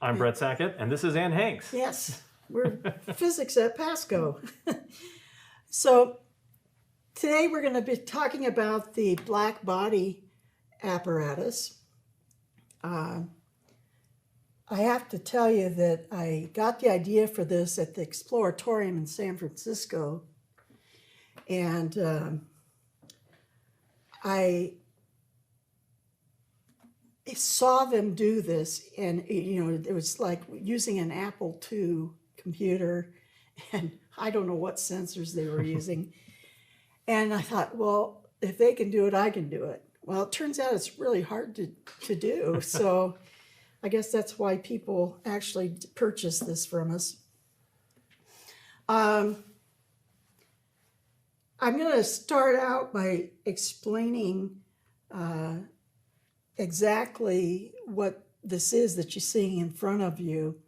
I'm Brett Sackett, and this is Ann Hanks. Yes, we're physics at Pasco. So today we're going to be talking about the Blackbody apparatus. I have to tell you that I got the idea for this at the Exploratorium in San Francisco, and I saw them do this, and it was like using an Apple II computer, and I don't know what sensors they were using. And I thought, well, if they can do it, I can do it. Well, it turns out it's really hard to do. So I guess that's why people actually purchase this from us. I'm going to start out by explaining exactly what this is that you're seeing in front of you.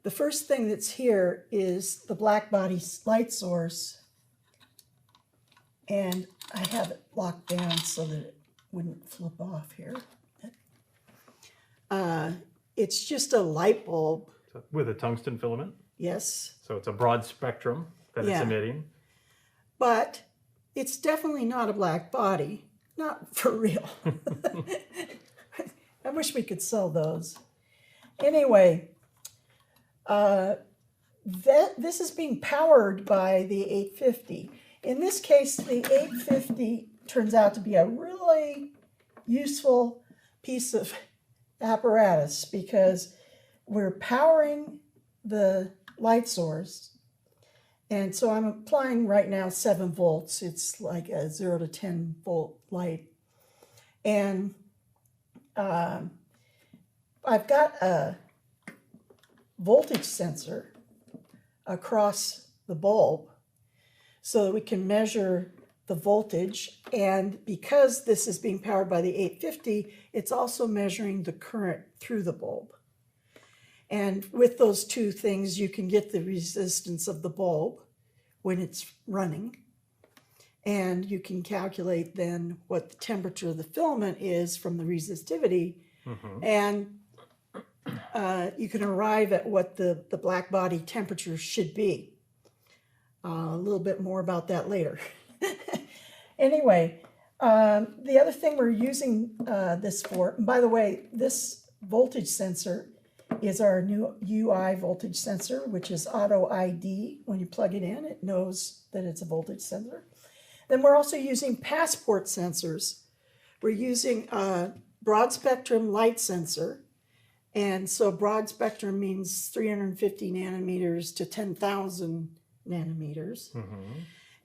The first thing that's here is the Blackbody light source, and I have it locked down so that it wouldn't flip off here. It's just a light bulb. With a tungsten filament? Yes. So it's a broad spectrum that it's emitting. But it's definitely not a black body. Not for real. I wish we could sell those. Anyway, this is being powered by the 850. In this case, the 850 turns out to be a really useful piece of apparatus because we're powering the light source. And so I'm applying right now 7 volts. It's like a 0 to 10 volt light. And I've got a voltage sensor across the bulb so that we can measure the voltage. And because this is being powered by the 850, it's also measuring the current through the bulb. And with those two things, you can get the resistance of the bulb when it's running. And you can calculate then what the temperature of the filament is from the resistivity. And you can arrive at what the blackbody temperature should be. A little bit more about that later. Anyway, the other thing we're using this for, and by the way, this voltage sensor is our new UI voltage sensor, which is auto ID. When you plug it in, it knows that it's a voltage sensor. Then we're also using passport sensors. We're using a broad spectrum light sensor. And so broad spectrum means 350 nanometers to 10,000 nanometers.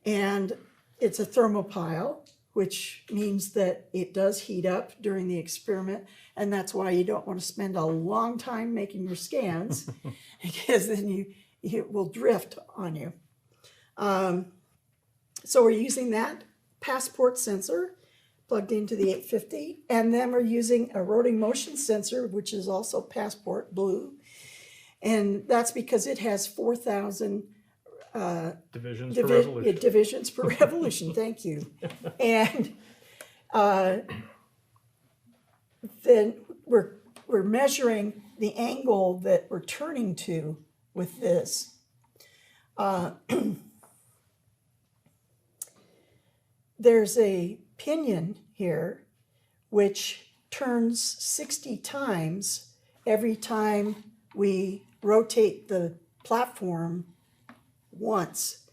And it's a thermopile, which means that it does heat up during the experiment. And that's why you don't want to spend a long time making your scans because then it will drift on you. So we're using that passport sensor plugged into the 850. And then we're using a rotating motion sensor, which is also passport blue. And that's because it has 4,000 divisions per revolution. Divisions per revolution, thank you. And then we're measuring the angle that we're turning to with this. There's a pinion here which turns 60 times every time we rotate the platform once.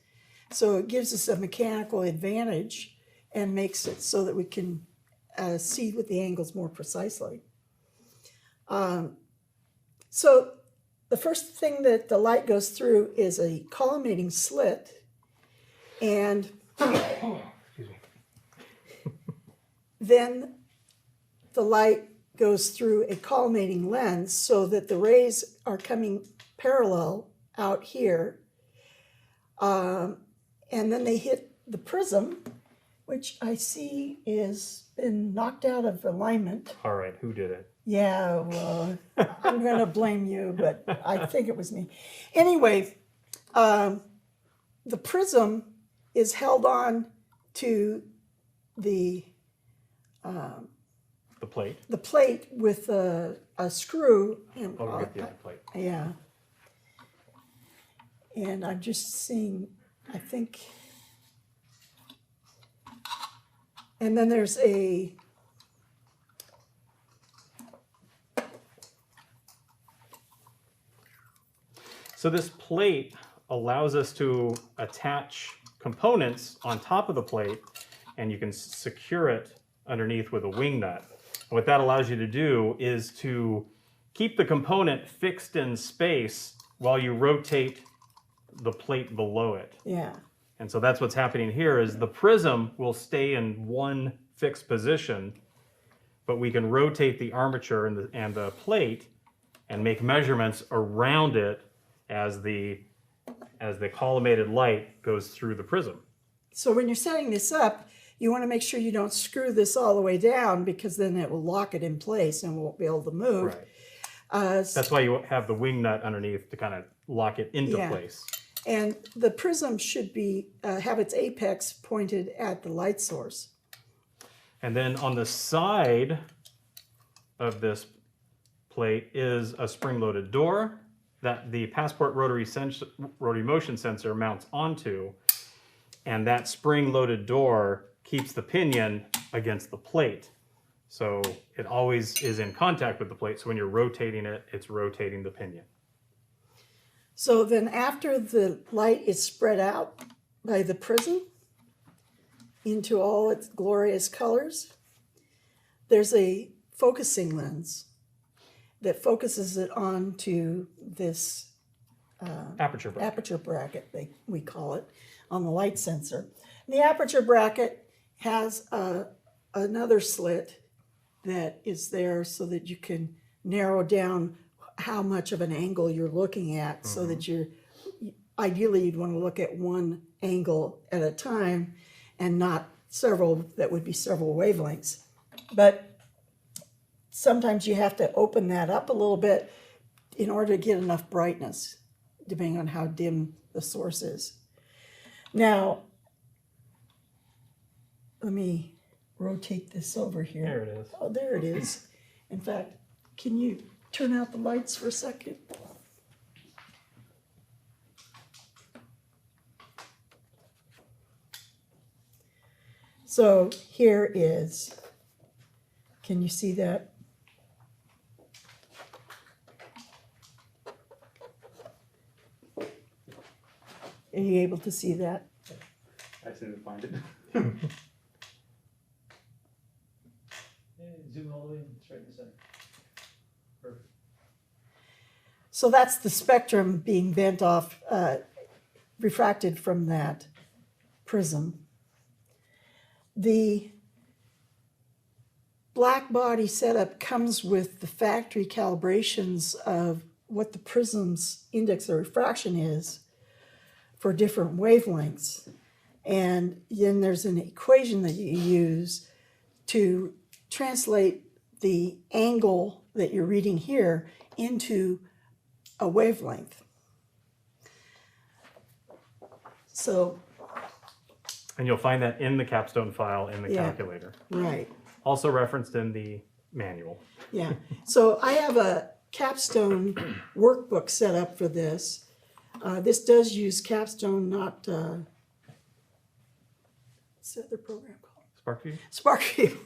So it gives us a mechanical advantage and makes it so that we can see with the angles more precisely. So the first thing that the light goes through is a collimating slit, and then the light goes through a collimating lens so that the rays are coming parallel out here. And then they hit the prism, which I see is been knocked out of alignment. All right, who did it? Yeah, well, I'm going to blame you, but I think it was me. Anyway, the prism is held on to the the plate. The plate with a screw. Over at the other plate. Yeah. And I'm just seeing, I think, and then there's a So this plate allows us to attach components on top of the plate, and you can secure it underneath with a wing nut. And what that allows you to do is to keep the component fixed in space while you rotate the plate below it. Yeah. And so that's what's happening here is the prism will stay in one fixed position, but we can rotate the armature and the plate and make measurements around it as the collimated light goes through the prism. So when you're setting this up, you want to make sure you don't screw this all the way down, because then it will lock it in place and won't be able to move. Right. That's why you have the wing nut underneath to kind of lock it into place. And the prism should be have its apex pointed at the light source. And then on the side of this plate is a spring-loaded door that the Passport rotary motion sensor mounts onto, and that spring-loaded door keeps the pinion against the plate. So it always is in contact with the plate, so when you're rotating it, it's rotating the pinion. So then after the light is spread out by the prism into all its glorious colors, there's a focusing lens that focuses it onto this aperture bracket, we call it, on the light sensor. And the aperture bracket has another slit that is there so that you can narrow down how much of an angle you're looking at, so that ideally you'd want to look at one angle at a time and not several that would be several wavelengths. But sometimes you have to open that up a little bit in order to get enough brightness, depending on how dim the source is. Now, let me rotate this over here. There it is. Oh, there it is. In fact, can you turn out the lights for a second? So here is, can you see that? Are you able to see that? I seem to find it. Zoom all the way, it's right in the center. Perfect. So that's the spectrum being bent off, refracted from that prism. The Blackbody setup comes with the factory calibrations of what the prism's index of refraction is for different wavelengths. And then there's an equation that you use to translate the angle that you're reading here into a wavelength. So, And you'll find that in the capstone file in the calculator. right. Also referenced in the manual. Yeah, so I have a capstone workbook set up for this. This does use capstone, not, what's the other program called? SparkView? SparkView.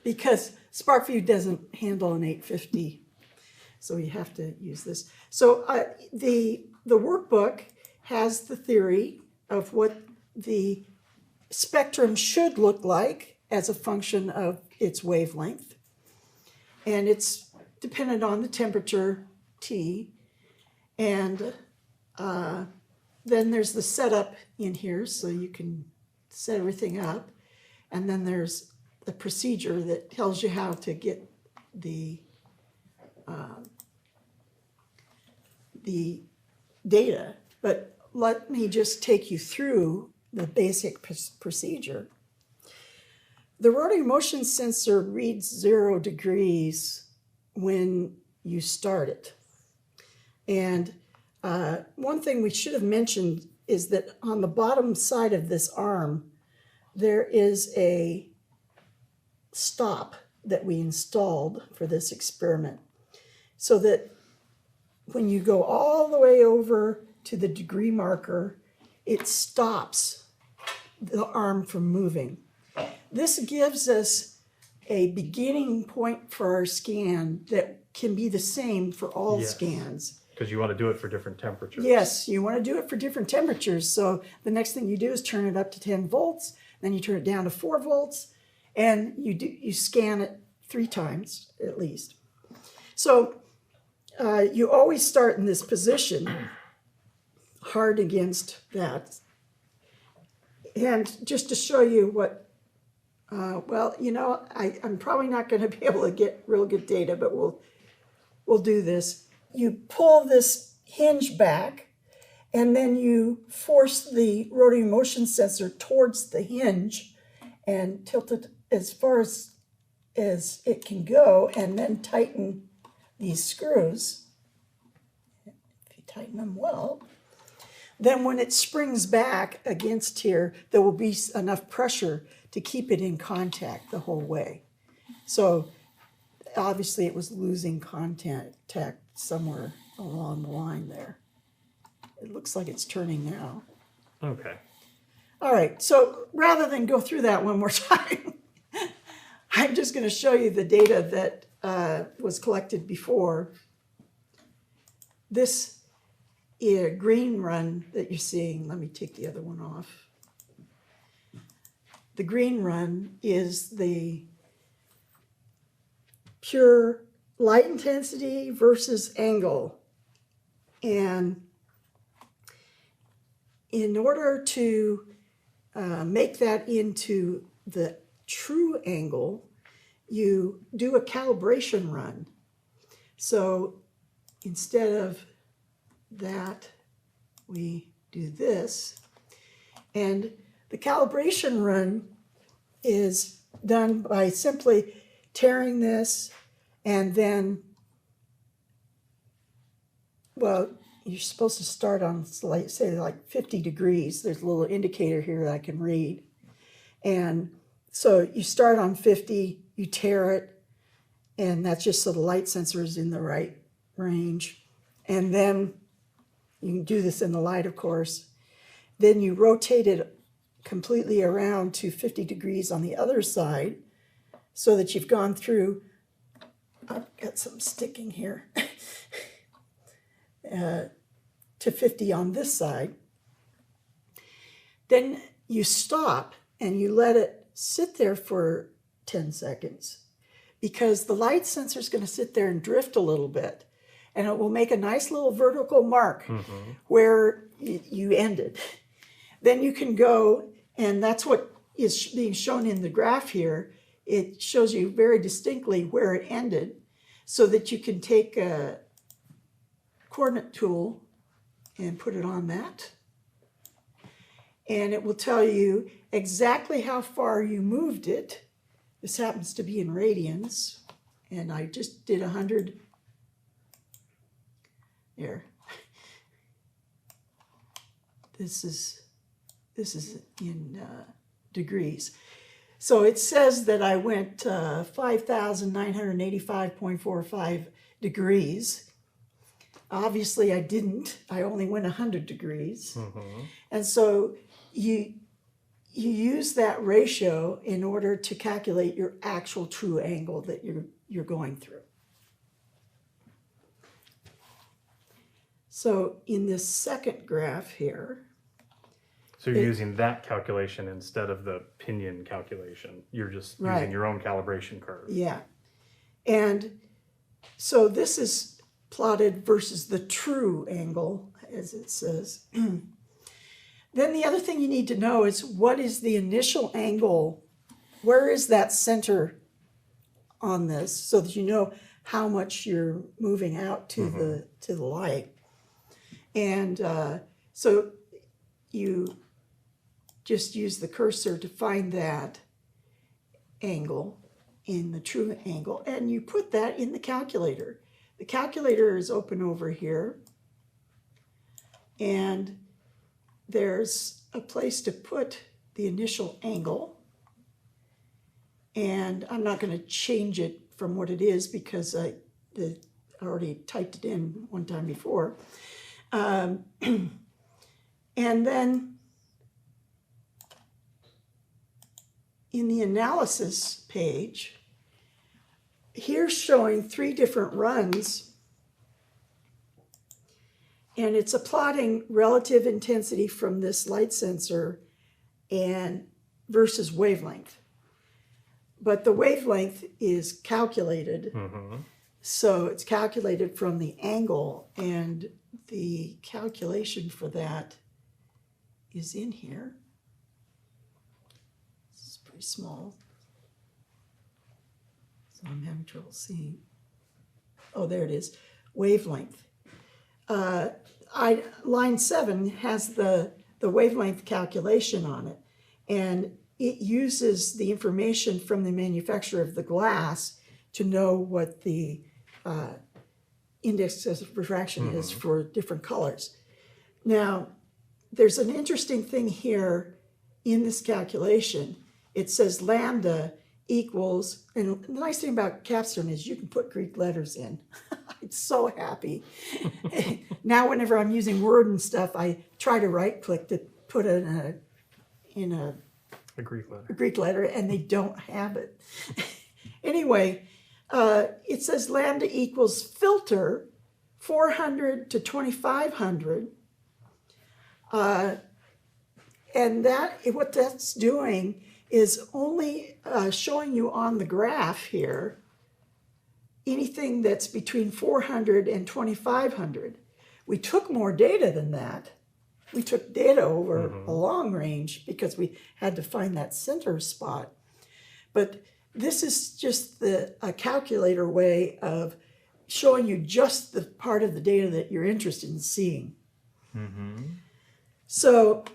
Because SparkView doesn't handle an 850, so you have to use this. So the workbook has the theory of what the spectrum should look like as a function of its wavelength. And it's dependent on the temperature, T. And then there's the setup in here, so you can set everything up. And then there's the procedure that tells you how to get the data. But let me just take you through the basic procedure. The rotary motion sensor reads 0 degrees when you start it. And one thing we should have mentioned is that on the bottom side of this arm, there is a stop that we installed for this experiment, so that when you go all the way over to the degree marker, it stops the arm from moving. This gives us a beginning point for our scan that can be the same for all Yes. scans. Because you want to do it for different temperatures. Yes, you want to do it for different temperatures. So the next thing you do is turn it up to 10 volts, then you turn it down to 4 volts, and you scan it 3 times at least. So you always start in this position, hard against that. And just to show you what, well, you know, I'm probably not going to be able to get real good data, but we'll do this. You pull this hinge back, and then you force the rotary motion sensor towards the hinge and tilt it as far as it can go, and then tighten these screws. If you tighten them well, then when it springs back against here, there will be enough pressure to keep it in contact the whole way. So obviously it was losing contact somewhere along the line there. It looks like it's turning now. Okay. All right, so rather than go through that one more time, I'm just going to show you the data that was collected before. This green run that you're seeing, let me take the other one off. The green run is the pure light intensity versus angle. And in order to make that into the true angle, you do a calibration run. So instead of that, we do this. And the calibration run is done by simply tearing this, and then, well, you're supposed to start on, say, like 50 degrees. There's a little indicator here that I can read. And so you start on 50, you tear it, and that's just so the light sensor is in the right range. And then you can do this in the light, of course. Then you rotate it completely around to 50 degrees on the other side, so that you've gone through, I've got some sticking here, to 50 on this side. Then you stop and you let it sit there for 10 seconds, because the light sensor is going to sit there and drift a little bit, and it will make a nice little vertical mark where you ended. Then you can go, and that's what is being shown in the graph here. It shows you very distinctly where it ended, so that you can take a coordinate tool and put it on that. And it will tell you exactly how far you moved it. This happens to be in radians, and I just did 100 there. This is in degrees. So it says that I went 5,985.45 degrees. Obviously I didn't. I only went 100 degrees. And so you use that ratio in order to calculate your actual true angle that you're going through. So in this second graph here, So you're using that calculation instead of the pinion calculation. You're just using your own calibration curve. yeah. And so this is plotted versus the true angle, as it says. Then the other thing you need to know is, what is the initial angle? Where is that center on this, so that you know how much you're moving out to the light. And so you just use the cursor to find that angle in the true angle, and you put that in the calculator. The calculator is open over here, and there's a place to put the initial angle, And I'm not going to change it from what it is because I already typed it in one time before. And then in the analysis page, here's showing 3 different runs, and it's plotting relative intensity from this light sensor and versus wavelength. But the wavelength is calculated, so it's calculated from the angle, and the calculation for that is in here. It's pretty small, so I'm having trouble seeing. Oh, there it is, wavelength. Line 7 has the wavelength calculation on it, and it uses the information from the manufacturer of the glass to know what the index of refraction is for different colors. Now, there's an interesting thing here in this calculation. It says lambda equals, and the nice thing about Capstone is you can put Greek letters in. I'm so happy. Now, whenever I'm using Word and stuff, I try to right-click to put it in a Greek letter, and they don't have it. Anyway, it says lambda equals filter 400 to 2500. And what that's doing is only showing you on the graph here anything that's between 400 and 2500. We took more data than that. We took data over a long range because we had to find that center spot. But this is just a calculator way of showing you just the part of the data that you're interested in seeing. So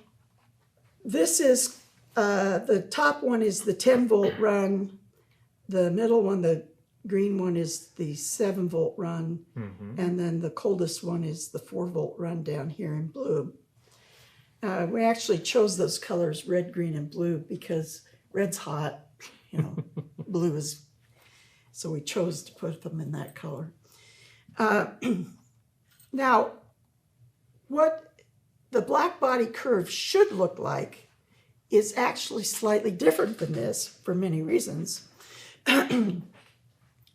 this is, the top one is the 10 volt run, the middle one, the green one, is the 7 volt run, and then the coldest one is the 4 volt run down here in blue. We actually chose those colors, red, green, and blue, because red's hot, blue is, so we chose to put them in that color. Now, what the Blackbody curve should look like is actually slightly different than this for many reasons.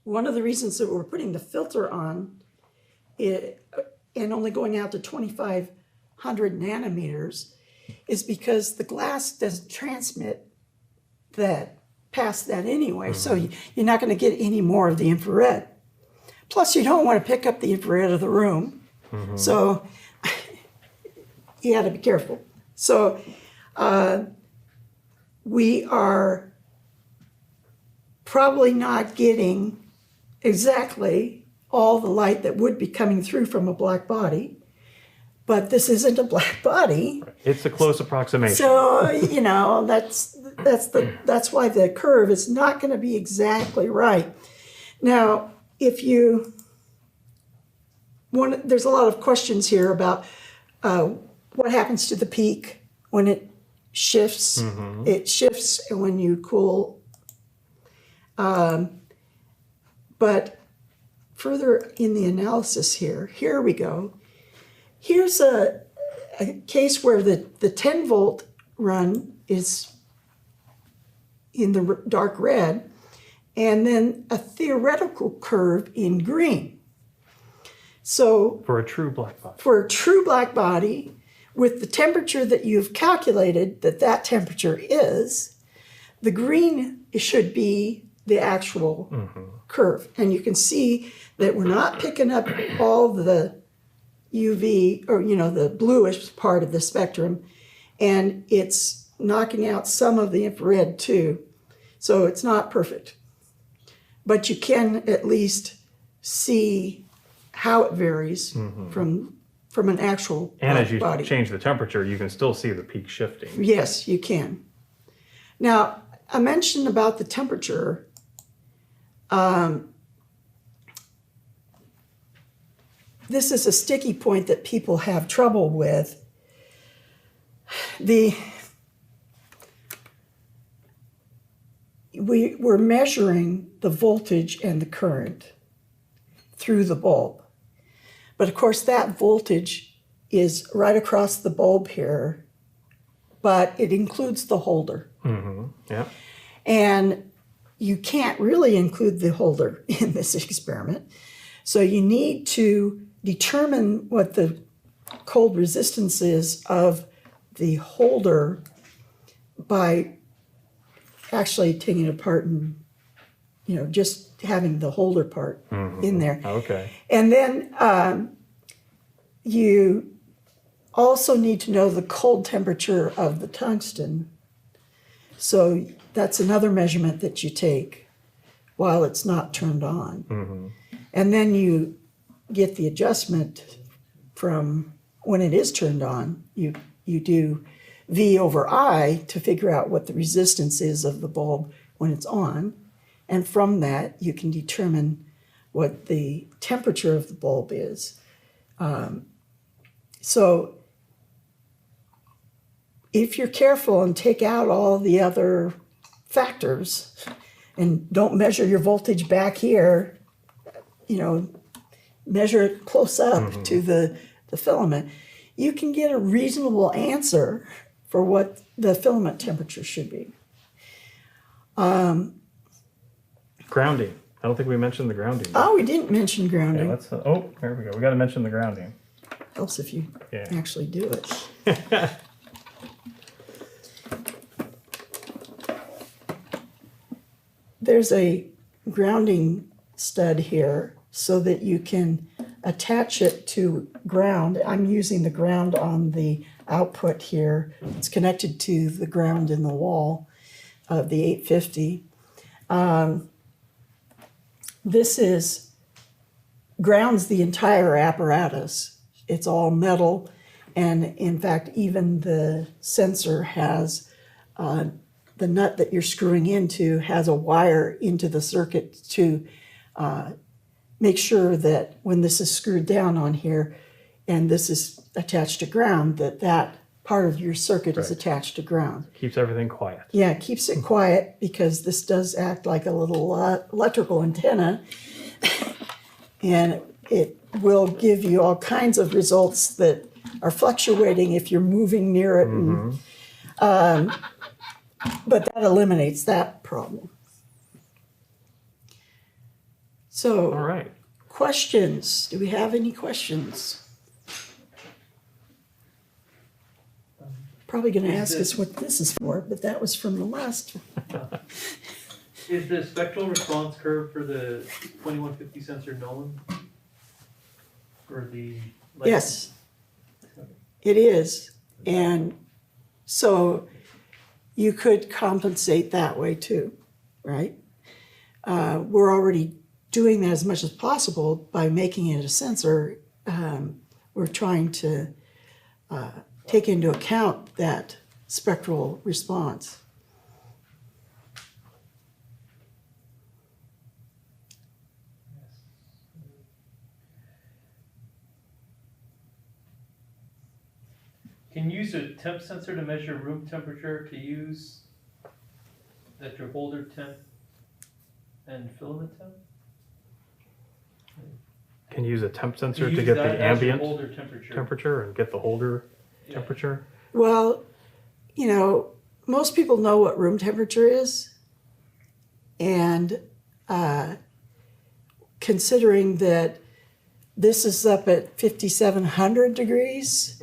One of the reasons that we're putting the filter on and only going out to 2500 nanometers is because the glass doesn't transmit that past that anyway, so you're not going to get any more of the infrared. Plus, you don't want to pick up the infrared of the room, so you got to be careful. So we are probably not getting exactly all the light that would be coming through from a black body, but this isn't a black body. It's a close approximation. So, that's why the curve is not going to be exactly right. Now, there's a lot of questions here about what happens to the peak when it shifts. It shifts when you cool. But further in the analysis here we go. Here's a case where the 10 volt run is in the dark red, and then a theoretical curve in green. So for a true black body. For a true black body, with the temperature that you've calculated that temperature is, the green should be the actual curve. And you can see that we're not picking up all the UV, or the bluish part of the spectrum, and it's knocking out some of the infrared too. So it's not perfect. But you can at least see how it varies from an actual and as you body. Change the temperature, you can still see the peak shifting. Yes, you can. Now, I mentioned about the temperature. This is a sticky point that people have trouble with. we're measuring the voltage and the current through the bulb. But of course that voltage is right across the bulb here, but it includes the holder. Mm-hmm. Yeah. And you can't really include the holder in this experiment. So you need to determine what the cold resistance is of the holder by actually taking it apart and, just having the holder part in there. Okay. And then you also need to know the cold temperature of the tungsten. So that's another measurement that you take while it's not turned on. Mm-hmm. And then you get the adjustment from when it is turned on. You do V over I to figure out what the resistance is of the bulb when it's on. And from that, you can determine what the temperature of the bulb is. So if you're careful and take out all the other factors and don't measure your voltage back here, measure it close up to the filament, you can get a reasonable answer for what the filament temperature should be. Grounding. I don't think we mentioned the grounding. Oh, we didn't mention Yeah, grounding. there we go. We got to mention the grounding. Helps if you Yeah. actually do it. There's a grounding stud here so that you can attach it to ground. I'm using the ground on the output here. It's connected to the ground in the wall of the 850. This grounds the entire apparatus. It's all metal, and in fact, even the sensor has the nut that you're screwing into has a wire into the circuit to make sure that when this is screwed down on here and this is attached to ground, that part of your circuit is attached to ground. Keeps everything quiet. Yeah, it keeps it quiet because this does act like a little electrical antenna, and it will give you all kinds of results that are fluctuating if you're moving near it. And, but that eliminates that problem. So, All right. questions? Do we have any questions? Probably going to ask us what this is for, but that was from the last one. Is the spectral response curve for the 2150 sensor known? Or the Yes, it is. And so you could compensate that way too, right? We're already doing that as much as possible by making it a sensor. We're trying to take into account that spectral response. Can you use a temp sensor to measure room temperature to use at your holder temp and filament temp? Can you use a temp sensor to use get that the as your ambient holder temperature. temperature and get the holder Yeah. temperature? Well, most people know what room temperature is. And considering that this is up at 5,700 degrees,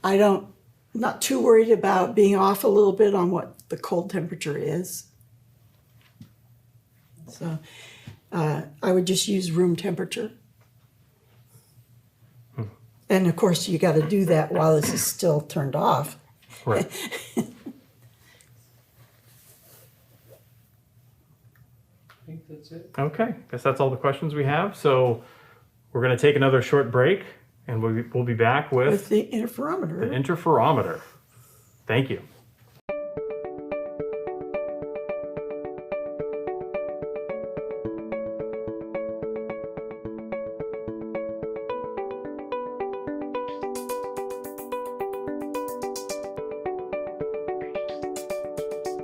I'm not too worried about being off a little bit on what the cold temperature is. So I would just use room temperature. And of course, you got to do that while this is still turned off. Right. I think that's it. Okay. Guess that's all the questions we have. So we're going to take another short break, and we'll be back With with the the interferometer. interferometer. Thank you.